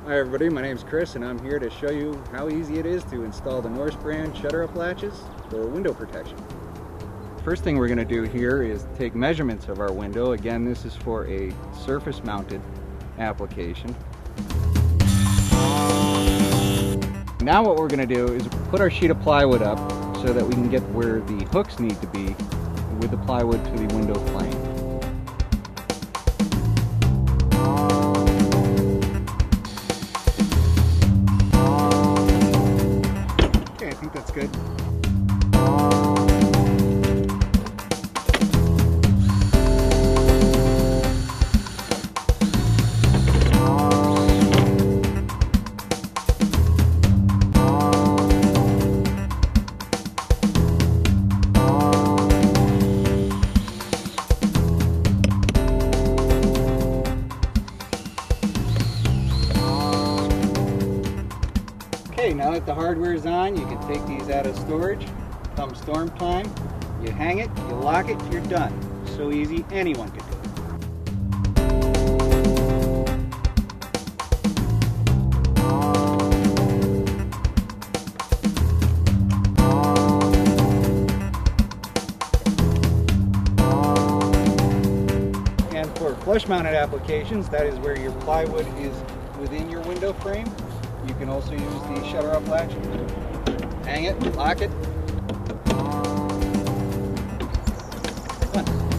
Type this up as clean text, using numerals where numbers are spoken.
Hi everybody, my name is Chris and I'm here to show you how easy it is to install the Norse brand Shutterup latches for window protection. First thing we're going to do here is take measurements of our window. Again, this is for a surface mounted application. Now what we're going to do is put our sheet of plywood up so that we can get where the hooks need to be with the plywood to the window frame. Okay, I think that's good. Okay, now that the hardware is on, you can take these out of storage. Come storm time, you hang it, you lock it, you're done. So easy, anyone can do it. And for flush mounted applications, that is where your plywood is within your window frame. You can also use the Shutterup latch. Hang it, lock it. Done.